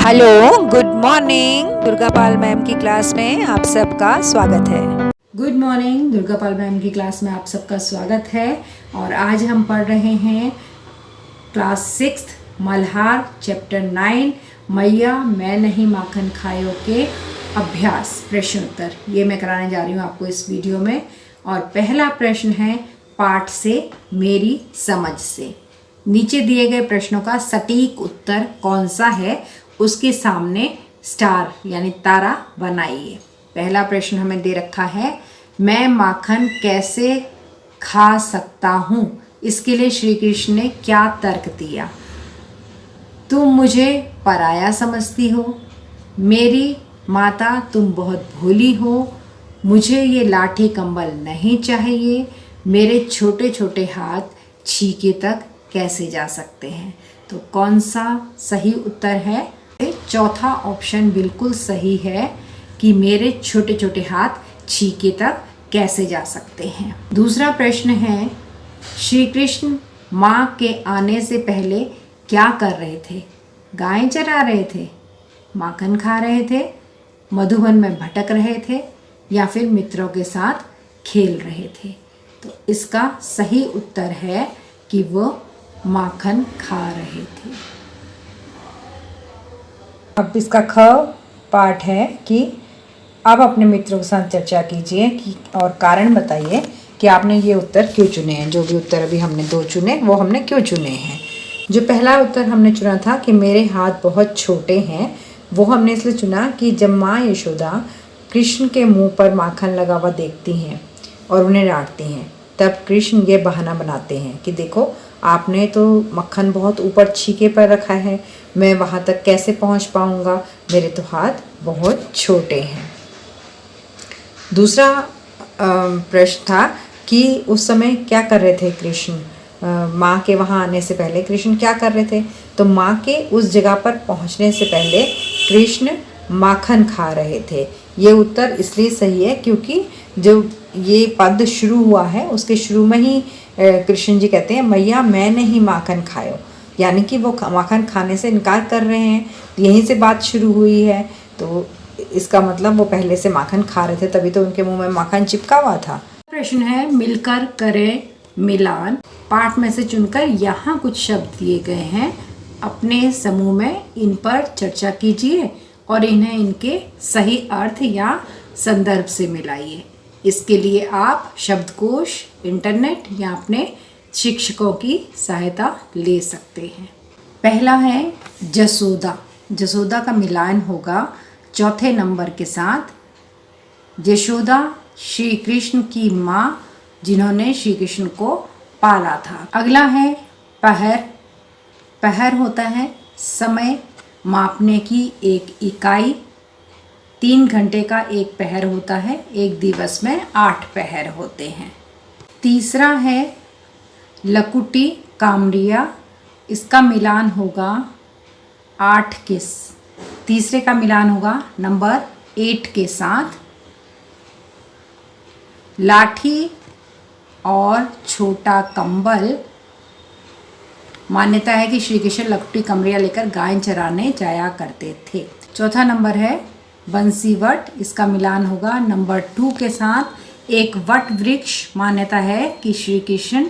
Hello, good morning. Durga Pal ma'am की class में आप सबका स्वागत है। Good morning, Durga Pal ma'am की क्लास में आप सबका स्वागत है। और आज हम पढ़ रहे हैं क्लास 6 मल्हार चैप्टर 9 मैया मैं नहीं माखन खायो के अभ्यास प्रश्न उत्तर। ये मैं कराने जा रही हूँ आपको इस वीडियो में। और पहला प्रश्न है पाठ से मेरी समझ से। नीचे दिए गए प्रश्नों का सटीक उत्तर कौन सा है उसके सामने स्टार यानी तारा बनाइए। पहला प्रश्न हमें दे रखा है मैं माखन कैसे खा सकता हूँ। इसके लिए श्री कृष्ण ने क्या तर्क दिया। तुम मुझे पराया समझती हो, मेरी माता तुम बहुत भोली हो, मुझे ये लाठी कंबल नहीं चाहिए, मेरे छोटे छोटे हाथ छीके तक कैसे जा सकते हैं। तो कौन सा सही उत्तर है। चौथा ऑप्शन बिल्कुल सही है कि मेरे छोटे छोटे हाथ छीके तक कैसे जा सकते हैं। दूसरा प्रश्न है श्री कृष्ण माँ के आने से पहले क्या कर रहे थे। गाय चरा रहे थे, माखन खा रहे थे, मधुबन में भटक रहे थे या फिर मित्रों के साथ खेल रहे थे। तो इसका सही उत्तर है कि वो माखन खा रहे थे। अब इसका ख पाठ है कि अब अपने मित्रों के साथ चर्चा कीजिए कि और कारण बताइए कि आपने ये उत्तर क्यों चुने हैं। जो भी उत्तर अभी हमने दो चुने वो हमने क्यों चुने हैं। जो पहला उत्तर हमने चुना था कि मेरे हाथ बहुत छोटे हैं, वो हमने इसलिए चुना कि जब माँ यशोदा कृष्ण के मुंह पर माखन लगा हुआ देखती हैं और उन्हें डांटती हैं, तब कृष्ण ये बहाना बनाते हैं कि देखो आपने तो मक्खन बहुत ऊपर छीके पर रखा है, मैं वहाँ तक कैसे पहुँच पाऊँगा, मेरे तो हाथ बहुत छोटे हैं। दूसरा प्रश्न था कि उस समय क्या कर रहे थे कृष्ण। माँ के वहाँ आने से पहले कृष्ण क्या कर रहे थे। तो माँ के उस जगह पर पहुँचने से पहले कृष्ण माखन खा रहे थे। ये उत्तर इसलिए सही है क्योंकि जो ये पद शुरू हुआ है उसके शुरू में ही कृष्ण जी कहते हैं मैया मैं नहीं माखन खायो, यानी कि वो माखन खाने से इनकार कर रहे हैं। यहीं से बात शुरू हुई है। तो इसका मतलब वो पहले से माखन खा रहे थे, तभी तो उनके मुंह में माखन चिपका हुआ था। प्रश्न है मिलकर करें मिलान। पाठ में से चुनकर यहाँ कुछ शब्द दिए गए हैं, अपने समूह में इन पर चर्चा कीजिए और इन्हें इनके सही अर्थ या संदर्भ से मिलाइए। इसके लिए आप शब्दकोश, इंटरनेट या अपने शिक्षकों की सहायता ले सकते हैं। पहला है जसोदा। जसोदा का मिलान होगा चौथे नंबर के साथ। यशोदा श्री कृष्ण की माँ जिन्होंने श्री कृष्ण को पाला था। अगला है पहर। पहर होता है समय मापने की एक इकाई। 3 घंटे का एक पहर होता है, एक दिवस में 8 पहर होते हैं। तीसरा है लकुटी कामरिया। इसका मिलान होगा 8 के तीसरे का मिलान होगा नंबर 8 के साथ। लाठी और छोटा कंबल। मान्यता है कि श्री कृष्ण लकुटी कमरिया लेकर गाय चराने जाया करते थे। चौथा नंबर है बंसी वट। इसका मिलान होगा नंबर 2 के साथ। एक वट वृक्ष। मान्यता है कि श्री कृष्ण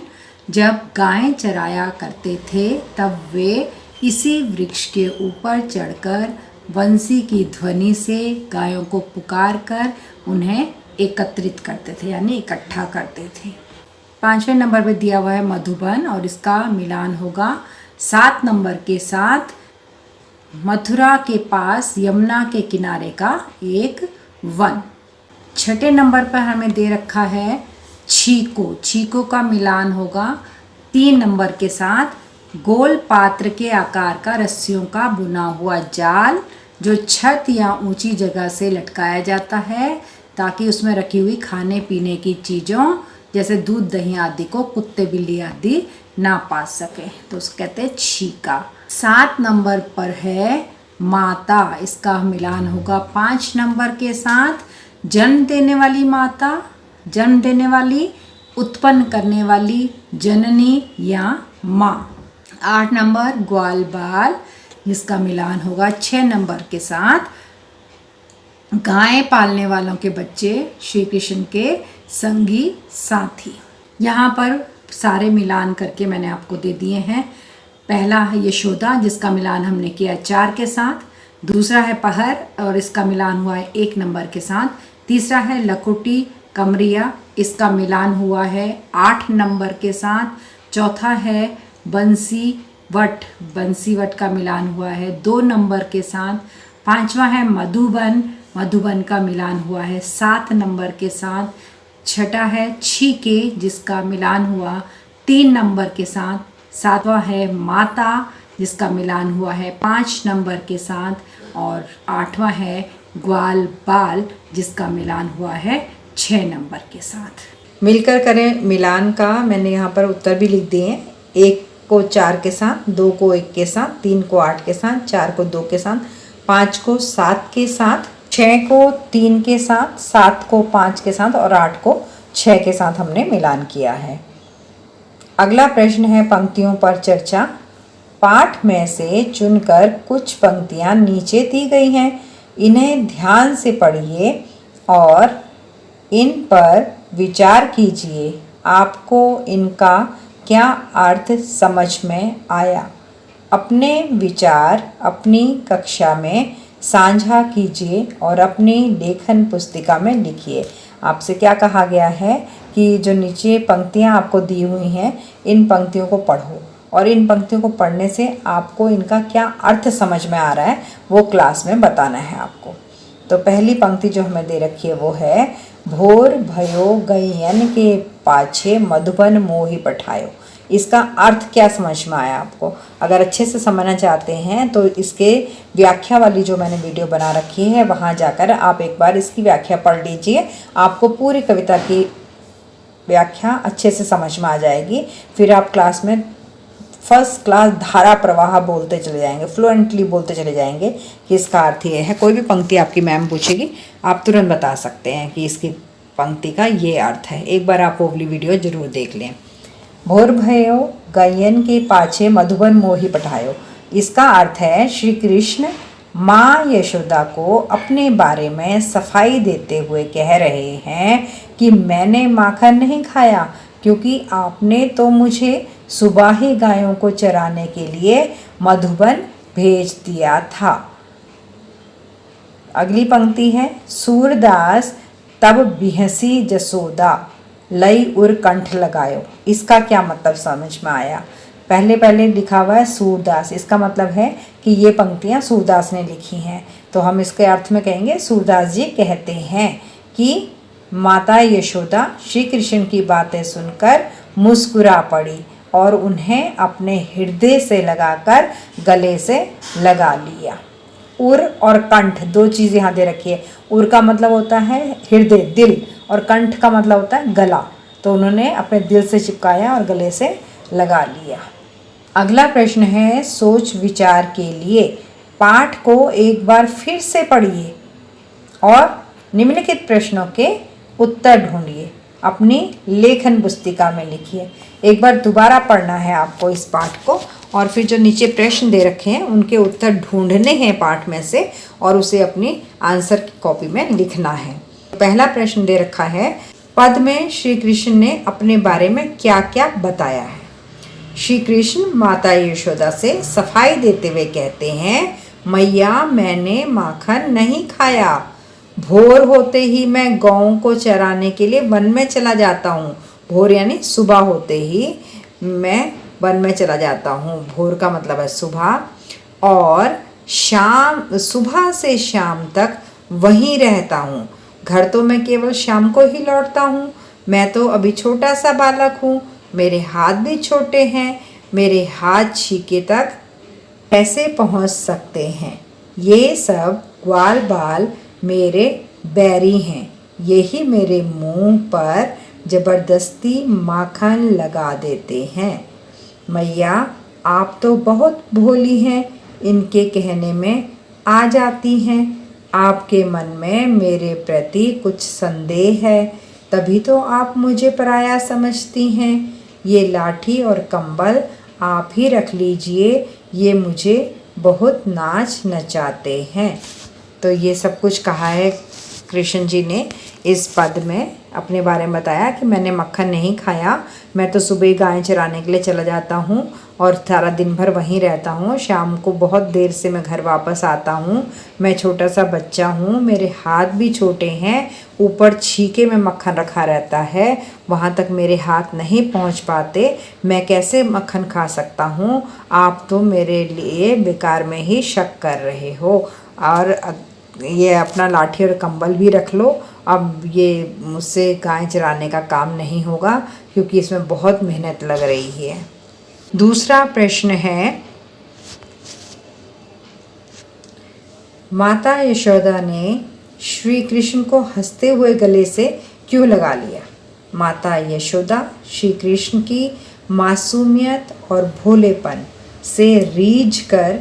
जब गाय चराया करते थे तब वे इसी वृक्ष के ऊपर चढ़कर बंसी की ध्वनि से गायों को पुकार कर उन्हें एकत्रित करते थे यानी इकट्ठा करते थे। 5वें नंबर पर दिया हुआ है मधुबन और इसका मिलान होगा 7 नंबर के साथ। मथुरा के पास यमुना के किनारे का एक वन। 6ठे नंबर पर हमें दे रखा है छीको। छीको का मिलान होगा 3 नंबर के साथ। गोल पात्र के आकार का रस्सियों का बुना हुआ जाल जो छत या ऊंची जगह से लटकाया जाता है ताकि उसमें रखी हुई खाने पीने की चीज़ों जैसे दूध दही आदि को कुत्ते बिल्ली आदि ना पा सके, तो उसको कहते हैं छीका। 7 नंबर पर है माता। इसका मिलान होगा 5 नंबर के साथ। जन्म देने वाली माता, जन्म देने वाली, उत्पन्न करने वाली जननी या माँ। 8 नंबर ग्वाल बाल। जिसका मिलान होगा 6 नंबर के साथ। गाय पालने वालों के बच्चे श्री कृष्ण के संगी साथी। यहाँ पर सारे मिलान करके मैंने आपको दे दिए हैं। पहला है यशोदा, जिसका मिलान हमने किया 4 के साथ। दूसरा है पहर और इसका मिलान हुआ है 1 नंबर के साथ। तीसरा है लखोटी कमरिया, इसका मिलान हुआ है 8 नंबर के साथ। चौथा है बंसी वट का मिलान हुआ है 2 नंबर के साथ। पांचवा है मधुबन का मिलान हुआ है 7 नंबर के साथ। छठा है छीके, जिसका मिलान हुआ 3 नंबर के साथ। सातवां है माता, जिसका मिलान हुआ है 5 नंबर के साथ। और आठवां है ग्वाल बाल, जिसका मिलान हुआ है 6 नंबर के साथ। मिलकर करें मिलान का मैंने यहाँ पर उत्तर भी लिख दिए हैं। 1 को 4 के साथ, 2 को 1 के साथ, 3 को 8 के साथ, 4 को 2 के साथ, 5 को 7 के साथ, 6 को 3 के साथ, 7 को 5 के साथ और 8 को 6 के साथ हमने मिलान किया है। अगला प्रश्न है पंक्तियों पर चर्चा। पाठ में से चुनकर कुछ पंक्तियां नीचे दी गई हैं, इन्हें ध्यान से पढ़िए और इन पर विचार कीजिए। आपको इनका क्या अर्थ समझ में आया? अपने विचार अपनी कक्षा में साझा कीजिए और अपनी लेखन पुस्तिका में लिखिए। आपसे क्या कहा गया है कि जो नीचे पंक्तियां आपको दी हुई हैं, इन पंक्तियों को पढ़ो और इन पंक्तियों को पढ़ने से आपको इनका क्या अर्थ समझ में आ रहा है वो क्लास में बताना है आपको। तो पहली पंक्ति जो हमें दे रखी है वो है, भोर भयो गैयन के पाछे मधुबन मोहि पठायो। इसका अर्थ क्या समझ में आया आपको? अगर अच्छे से समझना चाहते हैं तो इसके व्याख्या वाली जो मैंने वीडियो बना रखी है वहाँ जाकर आप एक बार इसकी व्याख्या पढ़ लीजिए। आपको पूरी कविता की व्याख्या अच्छे से समझ में आ जाएगी। फिर आप क्लास में फर्स्ट क्लास धारा प्रवाह बोलते चले जाएंगे, फ्लुएंटली बोलते चले जाएंगे कि इसका अर्थ ये है। कोई भी पंक्ति आपकी मैम पूछेगी आप तुरंत बता सकते हैं कि इसकी पंक्ति का ये अर्थ है। एक बार आप वो वाली वीडियो जरूर देख लें। भोर भयो गैयन के पाछे मधुबन मोहि पठायो, इसका अर्थ है श्री कृष्ण माँ यशोदा को अपने बारे में सफाई देते हुए कह रहे हैं कि मैंने माखन नहीं खाया क्योंकि आपने तो मुझे सुबह ही गायों को चराने के लिए मधुबन भेज दिया था। अगली पंक्ति है, सूरदास तब बिहसी जसोदा लई उर कंठ लगायो। इसका क्या मतलब समझ में आया? पहले लिखा हुआ है सूरदास, इसका मतलब है कि ये पंक्तियाँ सूरदास ने लिखी हैं। तो हम इसके अर्थ में कहेंगे सूरदास जी कहते हैं कि माता यशोदा श्री कृष्ण की बातें सुनकर मुस्कुरा पड़ी और उन्हें अपने हृदय से लगाकर गले से लगा लिया। उर और कंठ दो चीज़ यहाँ दे रखी है। उर का मतलब होता है हृदय, दिल, और कंठ का मतलब होता है गला। तो उन्होंने अपने दिल से चिपकाया और गले से लगा लिया। अगला प्रश्न है सोच विचार के लिए। पाठ को एक बार फिर से पढ़िए और निम्नलिखित प्रश्नों के उत्तर ढूंढिए, अपनी लेखन पुस्तिका में लिखिए। एक बार दोबारा पढ़ना है आपको इस पाठ को और फिर जो नीचे प्रश्न दे रखे हैं उनके उत्तर ढूंढने हैं पाठ में से और उसे अपनी आंसर की कॉपी में लिखना है। पहला प्रश्न दे रखा है, पद में श्री कृष्ण ने अपने बारे में क्या क्या बताया है? श्री कृष्ण माता यशोदा से सफाई देते हुए कहते हैं, मैया मैंने माखन नहीं खाया। भोर होते ही मैं गौओं को चराने के लिए वन में चला जाता हूँ। भोर यानी सुबह होते ही मैं वन में चला जाता हूँ। भोर का मतलब है सुबह। और शाम, सुबह से शाम तक वहीं रहता हूँ। घर तो मैं केवल शाम को ही लौटता हूँ। मैं तो अभी छोटा सा बालक हूँ, मेरे हाथ भी छोटे हैं। मेरे हाथ छीके तक कैसे पहुँच सकते हैं? ये सब ग्वाल बाल मेरे बैरी हैं, यही मेरे मुंह पर जबरदस्ती माखन लगा देते हैं। मैया आप तो बहुत भोली हैं, इनके कहने में आ जाती हैं। आपके मन में मेरे प्रति कुछ संदेह है, तभी तो आप मुझे पराया समझती हैं। ये लाठी और कंबल आप ही रख लीजिए, ये मुझे बहुत नाच नचाते हैं। तो ये सब कुछ कहा है कृष्ण जी ने इस पद में। अपने बारे में बताया कि मैंने मक्खन नहीं खाया, मैं तो सुबह गाय चराने के लिए चला जाता हूँ और सारा दिन भर वहीं रहता हूँ। शाम को बहुत देर से मैं घर वापस आता हूँ। मैं छोटा सा बच्चा हूँ, मेरे हाथ भी छोटे हैं, ऊपर छीके में मक्खन रखा रहता है, वहाँ तक मेरे हाथ नहीं पहुँच पाते, मैं कैसे मक्खन खा सकता हूँ? आप तो मेरे लिए बेकार में ही शक कर रहे हो। और ये अपना लाठी और कंबल भी रख लो, अब ये मुझसे गाय चराने का काम नहीं होगा क्योंकि इसमें बहुत मेहनत लग रही है। दूसरा प्रश्न है, माता यशोदा ने श्री कृष्ण को हंसते हुए गले से क्यों लगा लिया? माता यशोदा श्री कृष्ण की मासूमियत और भोलेपन से रीझ कर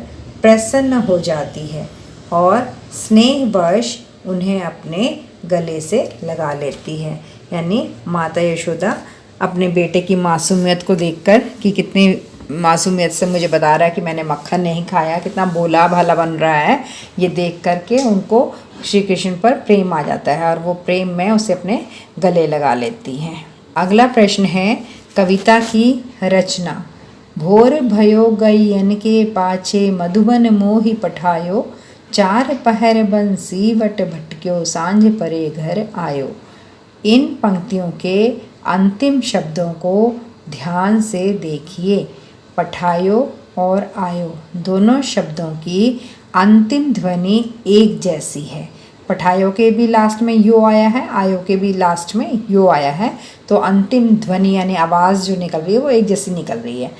प्रसन्न हो जाती है और स्नेहवश उन्हें अपने गले से लगा लेती है। यानी माता यशोदा अपने बेटे की मासूमियत को देखकर कि कितनी मासूमियत से मुझे बता रहा है कि मैंने मक्खन नहीं खाया, कितना भोला भाला बन रहा है, ये देख करके उनको श्री कृष्ण पर प्रेम आ जाता है और वो प्रेम में उसे अपने गले लगा लेती हैं। अगला प्रश्न है, कविता की रचना। भोर भयो गैयन के पाछे मधुबन मोहि पठायो, चार पहर बंसी वट भटक्यो सांझ परे घर आयो। इन पंक्तियों के अंतिम शब्दों को ध्यान से देखिए। पठायो और आयो दोनों शब्दों की अंतिम ध्वनि एक जैसी है। पठायो के भी लास्ट में यो आया है, आयो के भी लास्ट में यो आया है, तो अंतिम ध्वनि यानी आवाज़ जो निकल रही है वो एक जैसी निकल रही है।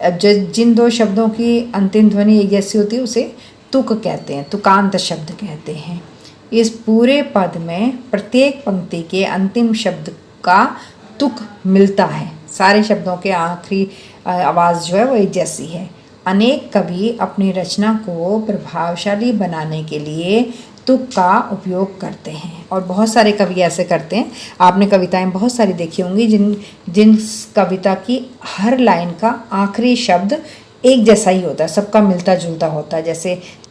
अब जिन दो शब्दों की अंतिम ध्वनि एक जैसी होती है उसे तुक कहते हैं, तुकांत शब्द कहते हैं। इस पूरे पद में प्रत्येक पंक्ति के अंतिम शब्द का तुक मिलता है, सारे शब्दों के आखिरी आवाज़ जो है वो एक जैसी है। अनेक कवि अपनी रचना को प्रभावशाली बनाने के लिए तुक का उपयोग करते हैं और बहुत सारे कवि ऐसे करते हैं। आपने कविताएं बहुत सारी देखी होंगी जिन कविता की हर लाइन का आखिरी शब्द एक जैसा ही होता है, सबका मिलता जुलता होता है।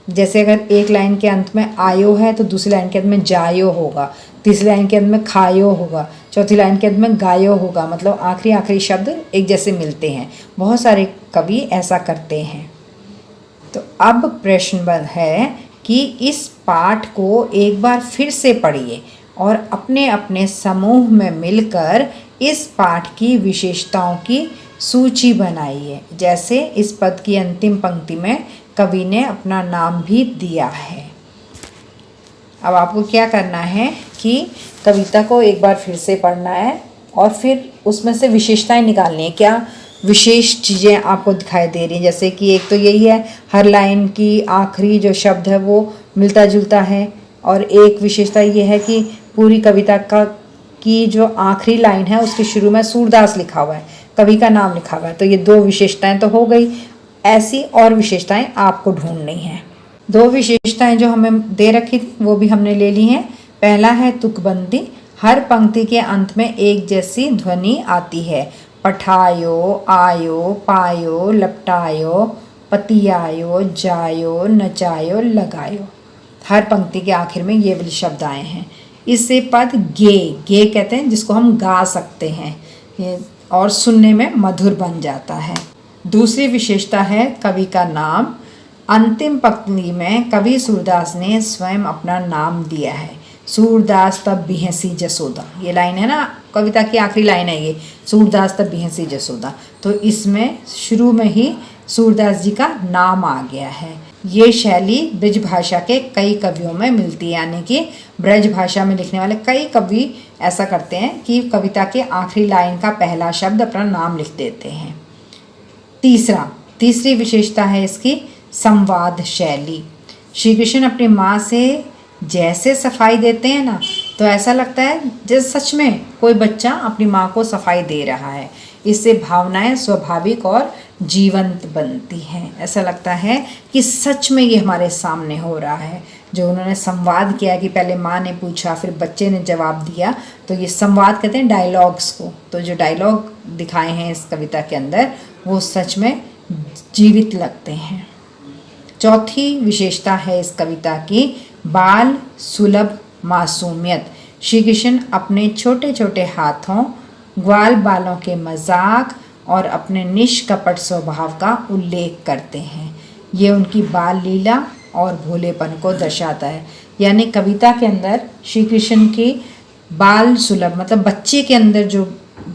जैसे अगर एक लाइन के अंत में आयो है तो दूसरी लाइन के अंत में जायो होगा, तीसरी लाइन के अंत में खायो होगा, चौथी लाइन के अंत में गायो होगा, मतलब आखिरी शब्द एक जैसे मिलते हैं। बहुत सारे कवि ऐसा करते हैं। तो अब प्रश्न है कि इस पाठ को एक बार फिर से पढ़िए और अपने अपने समूह में मिलकर इस पाठ की विशेषताओं की सूची बनाइए। जैसे इस पद की अंतिम पंक्ति में कवि ने अपना नाम भी दिया है। अब आपको क्या करना है कि कविता को एक बार फिर से पढ़ना है और फिर उसमें से विशेषताएं निकालनी है। क्या विशेष चीज़ें आपको दिखाई दे रही हैं? जैसे कि एक तो यही है, हर लाइन की आखिरी जो शब्द है वो मिलता जुलता है, और एक विशेषता ये है कि पूरी कविता की जो आखिरी लाइन है उसके शुरू में सूरदास लिखा हुआ है, कवि का नाम लिखा हुआ है। तो ये दो विशेषताएं तो हो गई। ऐसी और विशेषताएं आपको ढूंढनी हैं। दो विशेषताएं जो हमें दे रखी थी वो भी हमने ले ली हैं। पहला है तुकबंदी, हर पंक्ति के अंत में एक जैसी ध्वनि आती है। पठायो, आयो, पायो, लपटायो, पतियायो, जायो, नचायो, लगायो, हर पंक्ति के आखिर में ये वाले शब्द आए हैं। इससे पद गे कहते हैं जिसको हम गा सकते हैं और सुनने में मधुर बन जाता है। दूसरी विशेषता है कवि का नाम। अंतिम पंक्ति में कवि सूरदास ने स्वयं अपना नाम दिया है। सूरदास तब बिहसी जसोदा, ये लाइन है ना, कविता की आखिरी लाइन है ये, सूरदास तब बिहसी जसोदा। तो इसमें शुरू में ही सूरदास जी का नाम आ गया है। ये शैली ब्रज भाषा के कई कवियों में मिलती है, यानी कि ब्रज भाषा में लिखने वाले कई कवि ऐसा करते हैं कि कविता के आखिरी लाइन का पहला शब्द अपना नाम लिख देते हैं। तीसरी विशेषता है इसकी संवाद शैली। श्री कृष्ण अपनी माँ से जैसे सफाई देते हैं ना, तो ऐसा लगता है जैसे सच में कोई बच्चा अपनी माँ को सफाई दे रहा है। इससे भावनाएं स्वाभाविक और जीवंत बनती हैं। ऐसा लगता है कि सच में ये हमारे सामने हो रहा है। जो उन्होंने संवाद किया कि पहले माँ ने पूछा फिर बच्चे ने जवाब दिया, तो ये संवाद कहते हैं डायलॉग्स को। तो जो डायलॉग दिखाए हैं इस कविता के अंदर वो सच में जीवित लगते हैं। चौथी विशेषता है इस कविता की बाल सुलभ मासूमियत। श्री कृष्ण अपने छोटे छोटे हाथों, ग्वाल बालों के मजाक और अपने निष्कपट स्वभाव का उल्लेख करते हैं। ये उनकी बाल लीला और भोलेपन को दर्शाता है। यानी कविता के अंदर श्री कृष्ण की बाल सुलभ मतलब बच्चे के अंदर जो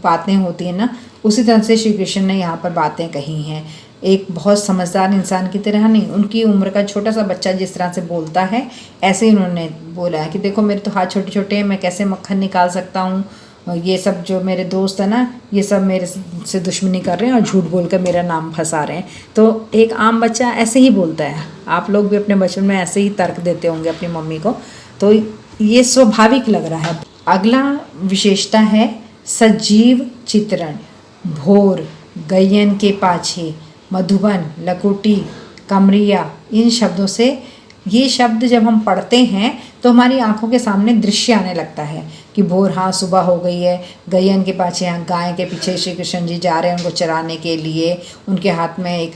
बातें होती हैं ना, उसी तरह से श्री कृष्ण ने यहाँ पर बातें कही हैं। एक बहुत समझदार इंसान की तरह नहीं, उनकी उम्र का छोटा सा बच्चा जिस तरह से बोलता है ऐसे ही उन्होंने बोला है कि देखो मेरे तो हाथ छोटे छोटे हैं, मैं कैसे मक्खन निकाल सकता हूँ। ये सब जो मेरे दोस्त हैं ना, ये सब मेरे से दुश्मनी कर रहे हैं और झूठ बोलकर मेरा नाम फंसा रहे हैं। तो एक आम बच्चा ऐसे ही बोलता है। आप लोग भी अपने बचपन में ऐसे ही तर्क देते होंगे अपनी मम्मी को, तो ये स्वाभाविक लग रहा है। अगला विशेषता है सजीव चित्रण। भोर, गयन के पाछे, मधुबन, लकुटी, कमरिया, इन शब्दों से ये शब्द जब हम पढ़ते हैं तो हमारी आंखों के सामने दृश्य आने लगता है कि भोर, हाँ सुबह हो गई है। गयन के पाछे, यहाँ गाय के पीछे श्री कृष्ण जी जा रहे हैं उनको चराने के लिए। उनके हाथ में एक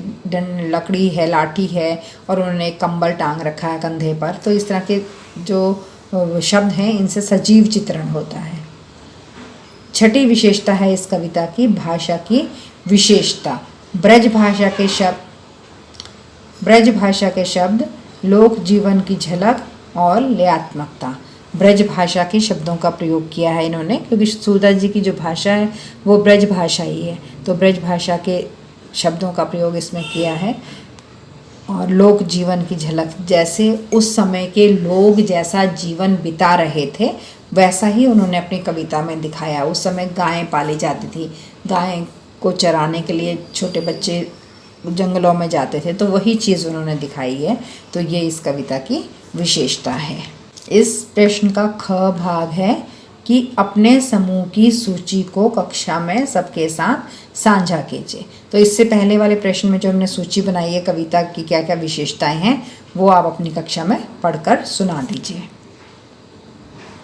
लकड़ी है, लाठी है और उन्होंने एक कंबल टांग रखा है कंधे पर। तो इस तरह के जो शब्द हैं इनसे सजीव चित्रण होता है। छठी विशेषता है इस कविता की भाषा की विशेषता। ब्रज भाषा के शब्द, लोक जीवन की झलक और लयात्मकता। ब्रज भाषा के शब्दों का प्रयोग किया है इन्होंने, क्योंकि सूरदास जी की जो भाषा है वो ब्रज भाषा ही है, तो ब्रज भाषा के शब्दों का प्रयोग इसमें किया है। और लोक जीवन की झलक, जैसे उस समय के लोग जैसा जीवन बिता रहे थे वैसा ही उन्होंने अपनी कविता में दिखाया। उस समय गायें पाली जाती थी, गाय को चराने के लिए छोटे बच्चे जंगलों में जाते थे, तो वही चीज़ उन्होंने दिखाई है। तो ये इस कविता की विशेषता है। इस प्रश्न का ख भाग है कि अपने समूह की सूची को कक्षा में सबके साथ साझा कीजिए। तो इससे पहले वाले प्रश्न में जो हमने सूची बनाई है कविता की क्या क्या विशेषताएं हैं, वो आप अपनी कक्षा में पढ़कर सुना दीजिए।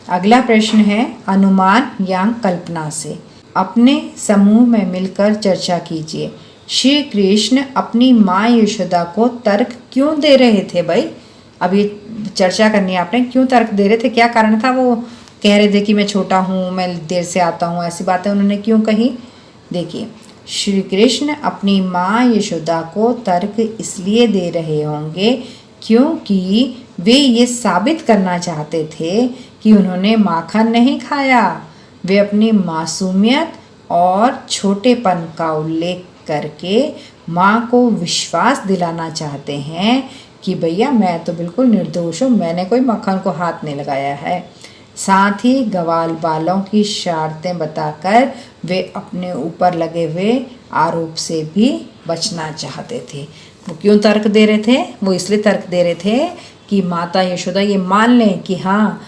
अगला प्रश्न है अनुमान या कल्पना से। अपने समूह में मिलकर चर्चा कीजिए। श्री कृष्ण अपनी माँ यशोदा को तर्क क्यों दे रहे थे भाई? अब ये चर्चा करनी है आपने, क्यों तर्क दे रहे थे, क्या कारण था? वो कह रहे थे कि मैं छोटा हूँ, मैं देर से आता हूँ, ऐसी बातें उन्होंने क्यों कही? देखिए, श्री कृष्ण अपनी माँ यशोदा को तर्क इसलिए दे रहे होंगे क्योंकि वे ये साबित करना चाहते थे कि उन्होंने माखन नहीं खाया। वे अपनी मासूमियत और छोटेपन का उल्लेख करके माँ को विश्वास दिलाना चाहते हैं कि भैया मैं तो बिल्कुल निर्दोष हूँ, मैंने कोई मक्खन को हाथ नहीं लगाया है। साथ ही ग्वाल बालों की शर्तें बताकर वे अपने ऊपर लगे हुए आरोप से भी बचना चाहते थे। वो क्यों तर्क दे रहे थे? वो इसलिए तर्क दे रहे थे कि माता यशोदा ये मान लें कि हाँ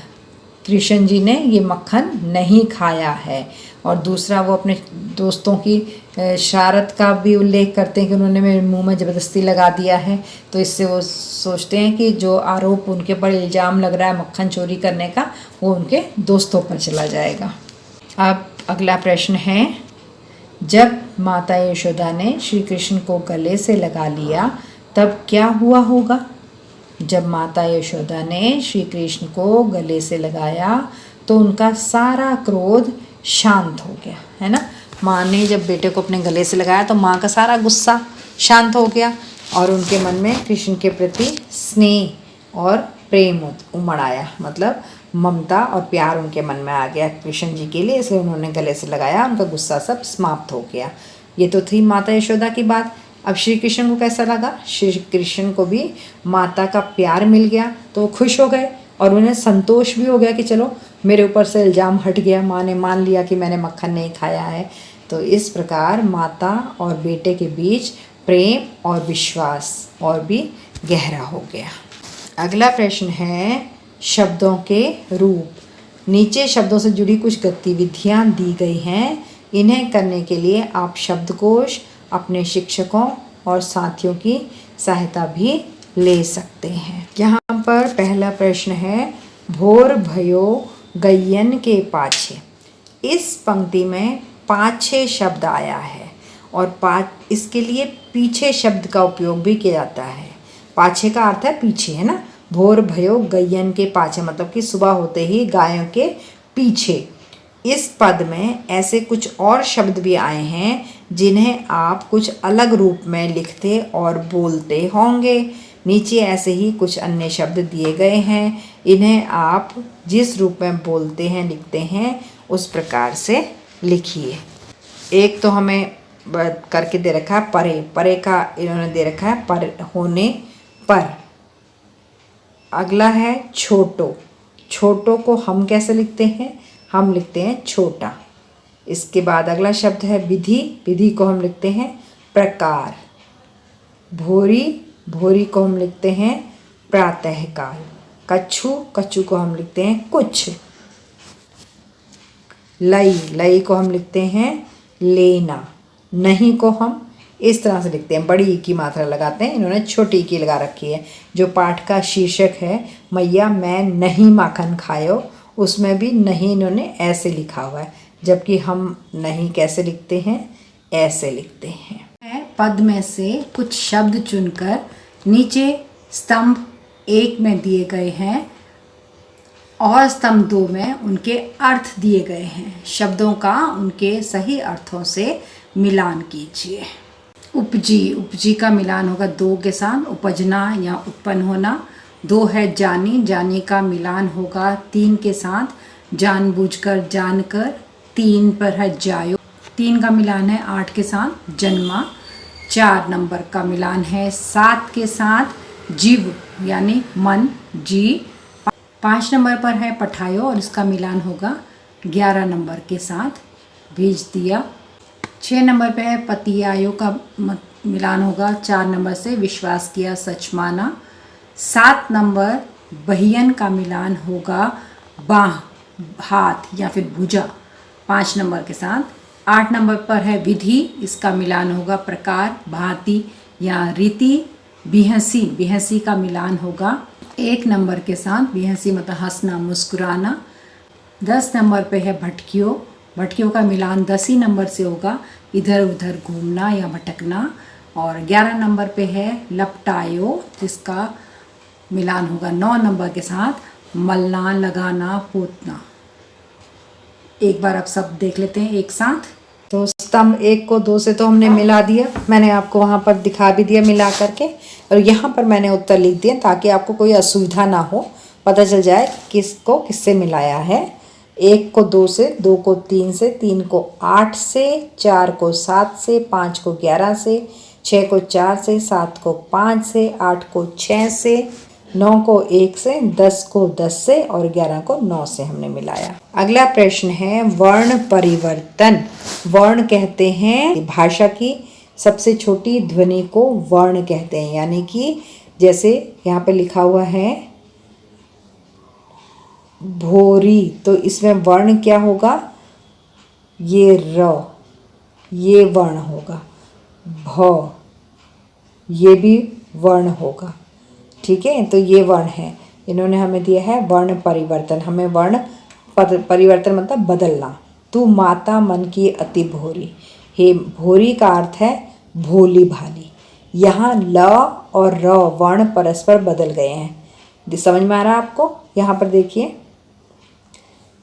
कृष्ण जी ने ये मक्खन नहीं खाया है। और दूसरा, वो अपने दोस्तों की शरारत का भी उल्लेख करते हैं कि उन्होंने मेरे मुंह में ज़बरदस्ती लगा दिया है। तो इससे वो सोचते हैं कि जो आरोप उनके पर इल्ज़ाम लग रहा है मक्खन चोरी करने का, वो उनके दोस्तों पर चला जाएगा। अब अगला प्रश्न है, जब माता यशोदा ने श्री कृष्ण को गले से लगा लिया तब क्या हुआ होगा? जब माता यशोदा ने श्री कृष्ण को गले से लगाया तो उनका सारा क्रोध शांत हो गया, है ना। माँ ने जब बेटे को अपने गले से लगाया तो माँ का सारा गुस्सा शांत हो गया और उनके मन में कृष्ण के प्रति स्नेह और प्रेम उमड़ आया, मतलब ममता और प्यार उनके मन में आ गया कृष्ण जी के लिए, इसलिए उन्होंने गले से लगाया, उनका गुस्सा सब समाप्त हो गया। ये तो थी माता यशोदा की बात। अब श्री कृष्ण को कैसा लगा? श्री कृष्ण को भी माता का प्यार मिल गया तो खुश हो गए और उन्हें संतोष भी हो गया कि चलो मेरे ऊपर से इल्ज़ाम हट गया, माँ ने मान लिया कि मैंने मक्खन नहीं खाया है। तो इस प्रकार माता और बेटे के बीच प्रेम और विश्वास और भी गहरा हो गया। अगला प्रश्न है शब्दों के रूप। नीचे शब्दों से जुड़ी कुछ गतिविधियाँ दी गई हैं, इन्हें करने के लिए आप शब्दकोश, अपने शिक्षकों और साथियों की सहायता भी ले सकते हैं। यहाँ पर पहला प्रश्न है, भोर भयो गयन के पाछे। इस पंक्ति में पाछे शब्द आया है और इसके लिए पीछे शब्द का उपयोग भी किया जाता है। पाछे का अर्थ है पीछे, है ना। भोर भयो गैयन के पाछे, मतलब कि सुबह होते ही गायों के पीछे। इस पद में ऐसे कुछ और शब्द भी आए हैं जिन्हें आप कुछ अलग रूप में लिखते और बोलते होंगे। नीचे ऐसे ही कुछ अन्य शब्द दिए गए हैं, इन्हें आप जिस रूप में बोलते हैं लिखते हैं उस प्रकार से लिखिए। एक तो हमें करके दे रखा है परे, परे का इन्होंने दे रखा है पर होने पर। अगला है छोटो, छोटो को हम कैसे लिखते हैं, हम लिखते हैं छोटा। इसके बाद अगला शब्द है विधि, विधि को हम लिखते हैं प्रकार। भोरी, भोरी को हम लिखते हैं प्रातःकाल। कछु, कछु को हम लिखते हैं कुछ। लई, लई को हम लिखते हैं लेना। नहीं को हम इस तरह से लिखते हैं, बड़ी ई की मात्रा लगाते हैं, इन्होंने छोटी ई की लगा रखी है। जो पाठ का शीर्षक है मैया मैं नहीं माखन खायो, उसमें भी नहीं इन्होंने ऐसे लिखा हुआ है, जबकि हम नहीं कैसे लिखते हैं, ऐसे लिखते हैं। पद में से कुछ शब्द चुनकर नीचे स्तंभ 1 में दिए गए हैं और स्तंभ 2 में उनके अर्थ दिए गए हैं। शब्दों का उनके सही अर्थों से मिलान कीजिए। उपजी, उपजी का मिलान होगा 2 के साथ, उपजना या उत्पन्न होना। 2 है जानी, जानी का मिलान होगा 3 के साथ, जानबूझकर जानकर। 3 पर है जायो, 3 का मिलान है 8 के साथ, जन्मा। 4 नंबर का मिलान है 7 के साथ, जीव यानी मन, जी। 5 नंबर पर है पठायो और इसका मिलान होगा 11 नंबर के साथ, भेज दिया। 6 नंबर पे है पतियायो का मिलान होगा 4 नंबर से, विश्वास किया सच माना। 7 नंबर बहियन का मिलान होगा बाह, हाथ या फिर भुजा, 5 नंबर के साथ। 8 नंबर पर है विधि, इसका मिलान होगा प्रकार, भांति या रीति। बिहसी, बिहसी का मिलान होगा 1 नंबर के साथ, बिहसी मतलब हंसना मुस्कुराना। 10 नंबर पे है भटकियो, भटकियों का मिलान 10 ही नंबर से होगा, इधर उधर घूमना या भटकना। और 11 नंबर पे है लपटायो, जिसका मिलान होगा 9 नंबर के साथ, मलना, लगाना, पोतना। एक बार आप सब देख लेते हैं एक साथ। तो स्तंभ 1 को 2 से तो हमने मिला दिया, मैंने आपको वहाँ पर दिखा भी दिया मिला करके, और यहाँ पर मैंने उत्तर लिख दिया ताकि आपको कोई असुविधा ना हो, पता चल जाए किसको किससे मिलाया है। 1 को 2 से, 2 को 3 से, 3 को 8 से, 4 को 7 से, 5 को 11 से, 6 को 4 से, 7 को 5 से, 8 को 6 से, 9 को 1 से, 10 को 10 से और 11 को 9 से हमने मिलाया। अगला प्रश्न है वर्ण परिवर्तन। वर्ण कहते हैं भाषा की सबसे छोटी ध्वनि को वर्ण कहते हैं, यानी कि जैसे यहाँ पे लिखा हुआ है भोरी, तो इसमें वर्ण क्या होगा, ये र, ये वर्ण होगा। भ, ये भी वर्ण होगा। ठीक है, तो ये वर्ण है, इन्होंने हमें दिया है वर्ण परिवर्तन। हमें वर्ण परिवर्तन मतलब बदलना। तू माता मन की अति भोरी, हे भोरी का अर्थ है भोली भाली। यहाँ ल और र वर्ण परस्पर बदल गए हैं, समझ में आ रहा है आपको। यहाँ पर देखिए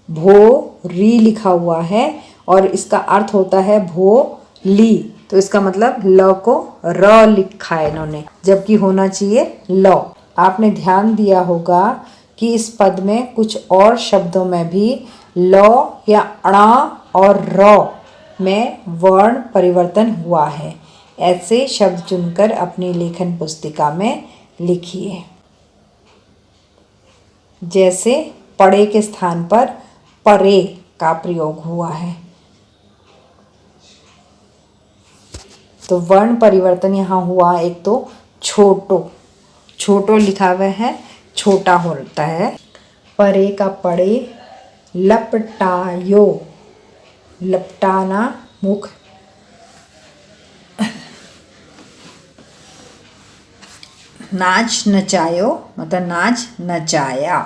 भो री लिखा हुआ है और इसका अर्थ होता है भो ली, तो इसका मतलब ल को र लिखा है इन्होंने, जबकि होना चाहिए ल। आपने ध्यान दिया होगा कि इस पद में कुछ और शब्दों में भी ल या अणा और र में वर्ण परिवर्तन हुआ है। ऐसे शब्द चुनकर अपनी लेखन पुस्तिका में लिखिए। जैसे पड़े के स्थान पर परे का प्रयोग हुआ है। तो वर्ण परिवर्तन यहाँ हुआ। एक तो छोटो, छोटो लिखा हुआ है, छोटा होता है। परे का पड़े, लपटायो, लपटाना मुख। नाच नचायो मतलब नाच नचाया।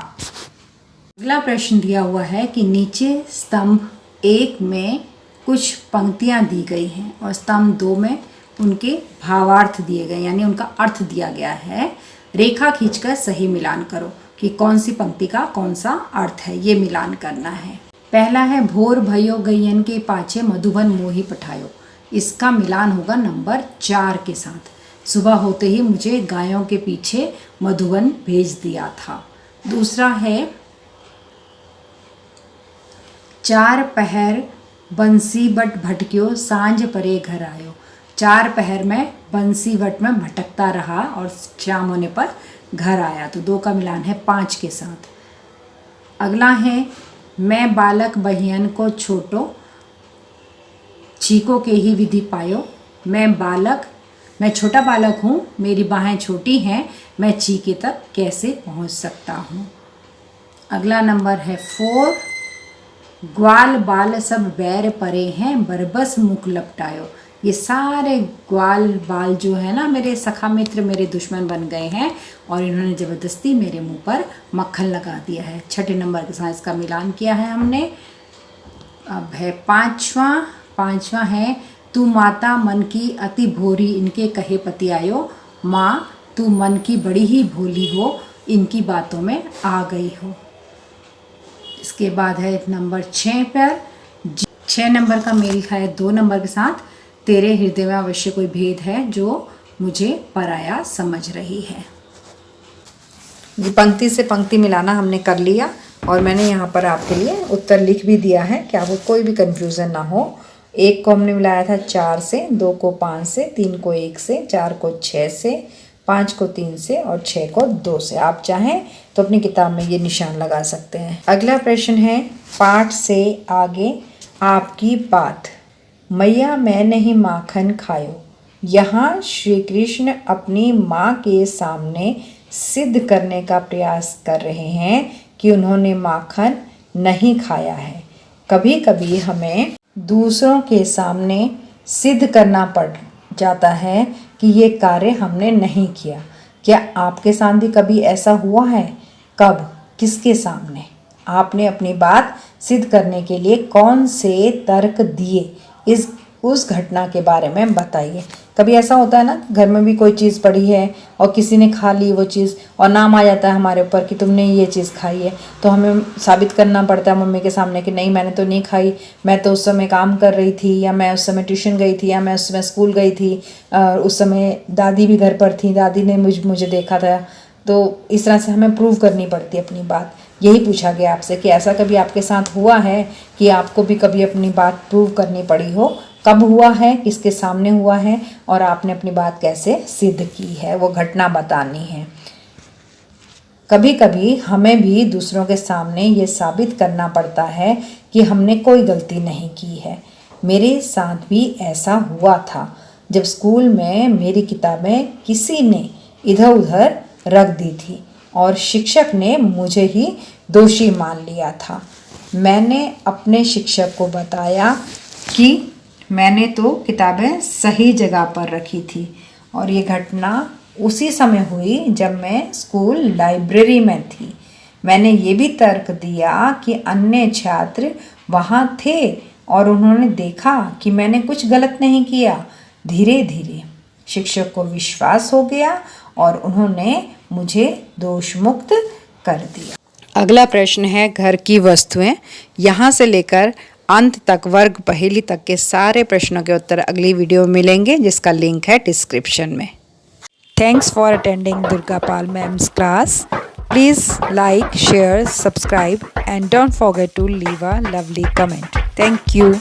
अगला प्रश्न दिया हुआ है कि नीचे स्तंभ 1 में कुछ पंक्तियां दी गई हैं और स्तंभ 2 में उनके भावार्थ दिए गए, यानी उनका अर्थ दिया गया है। रेखा खींचकर सही मिलान करो कि कौन सी पंक्ति का कौन सा अर्थ है, ये मिलान करना है। पहला है भोर भयो गैयन के पाछे मधुबन मोही पठायो, इसका मिलान होगा नंबर 4 के साथ। सुबह होते ही मुझे गायों के पीछे मधुबन भेज दिया था। दूसरा है चार पहर बंसी बट भटक्यो सांझ परे घर आयो, 4 पहर में बंसी वट में भटकता रहा और शाम होने पर घर आया, तो 2 का मिलान है 5 के साथ। अगला है मैं बालक बहियन को छोटो छीको के ही विधि पायो, मैं छोटा बालक हूँ, मेरी बाहें छोटी हैं, मैं चीके तक कैसे पहुँच सकता हूँ। अगला नंबर है 4 ग्वाल बाल सब बैर परे हैं बरबस मुख लपटायो, ये सारे ग्वाल बाल जो है ना मेरे सखा मित्र मेरे दुश्मन बन गए हैं और इन्होंने ज़बरदस्ती मेरे मुंह पर मक्खन लगा दिया है। 6 नंबर के साथ इसका मिलान किया है हमने। अब है पांचवा है तू माता मन की अति भोरी इनके कहे पति आयो, माँ तू मन की बड़ी ही भोली हो इनकी बातों में आ गई हो। इसके बाद है नंबर 6 पर 6 नंबर का मेल खाए 2 नंबर के साथ, तेरे हृदय में अवश्य कोई भेद है जो मुझे पराया समझ रही है। ये पंक्ति से पंक्ति मिलाना हमने कर लिया और मैंने यहाँ पर आपके लिए उत्तर लिख भी दिया है कि आपको कोई भी कन्फ्यूज़न ना हो। 1 को हमने मिलाया था 4 से, 2 को 5 से, 3 को 1 से, 4 को 6 से, 5 को 3 से और 6 को 2 से। आप चाहें तो अपनी किताब में ये निशान लगा सकते हैं। अगला प्रश्न है पाठ से आगे आपकी बात, मैया मैं नहीं माखन खायो, यहाँ श्री कृष्ण अपनी माँ के सामने सिद्ध करने का प्रयास कर रहे हैं कि उन्होंने माखन नहीं खाया है। कभी कभी हमें दूसरों के सामने सिद्ध करना पड़ जाता है कि ये कार्य हमने नहीं किया। क्या आपके साथ भी कभी ऐसा हुआ है? कब, किसके सामने? आपने अपनी बात सिद्ध करने के लिए कौन से तर्क दिए, उस घटना के बारे में बताइए। कभी ऐसा होता है ना, घर में भी कोई चीज़ पड़ी है और किसी ने खा ली वो चीज़ और नाम आ जाता है हमारे ऊपर कि तुमने ये चीज़ खाई है, तो हमें साबित करना पड़ता है मम्मी के सामने कि नहीं मैंने तो नहीं खाई, मैं तो उस समय काम कर रही थी, या मैं उस समय ट्यूशन गई थी, या मैं उस समय स्कूल गई थी, उस समय दादी भी घर पर थी, दादी ने मुझे देखा था। तो इस तरह से हमें प्रूव करनी पड़ती है अपनी बात। यही पूछा गया आपसे कि ऐसा कभी आपके साथ हुआ है कि आपको भी कभी अपनी बात प्रूव करनी पड़ी हो? कब हुआ है, किसके सामने हुआ है और आपने अपनी बात कैसे सिद्ध की है, वो घटना बतानी है। कभी कभी हमें भी दूसरों के सामने ये साबित करना पड़ता है कि हमने कोई गलती नहीं की है। मेरे साथ भी ऐसा हुआ था जब स्कूल में मेरी किताबें किसी ने इधर उधर रख दी थी और शिक्षक ने मुझे ही दोषी मान लिया था। मैंने अपने शिक्षक को बताया कि मैंने तो किताबें सही जगह पर रखी थी और ये घटना उसी समय हुई जब मैं स्कूल लाइब्रेरी में थी। मैंने ये भी तर्क दिया कि अन्य छात्र वहाँ थे और उन्होंने देखा कि मैंने कुछ गलत नहीं किया। धीरे धीरे शिक्षक को विश्वास हो गया और उन्होंने मुझे दोष मुक्त कर दिया। अगला प्रश्न है घर की वस्तुएं। यहाँ से लेकर अंत तक वर्ग पहेली तक के सारे प्रश्नों के उत्तर अगली वीडियो में मिलेंगे, जिसका लिंक है डिस्क्रिप्शन में। Thanks for attending Durga Pal ma'am's class. Please like, share, subscribe and don't forget to leave a lovely comment. Thank you.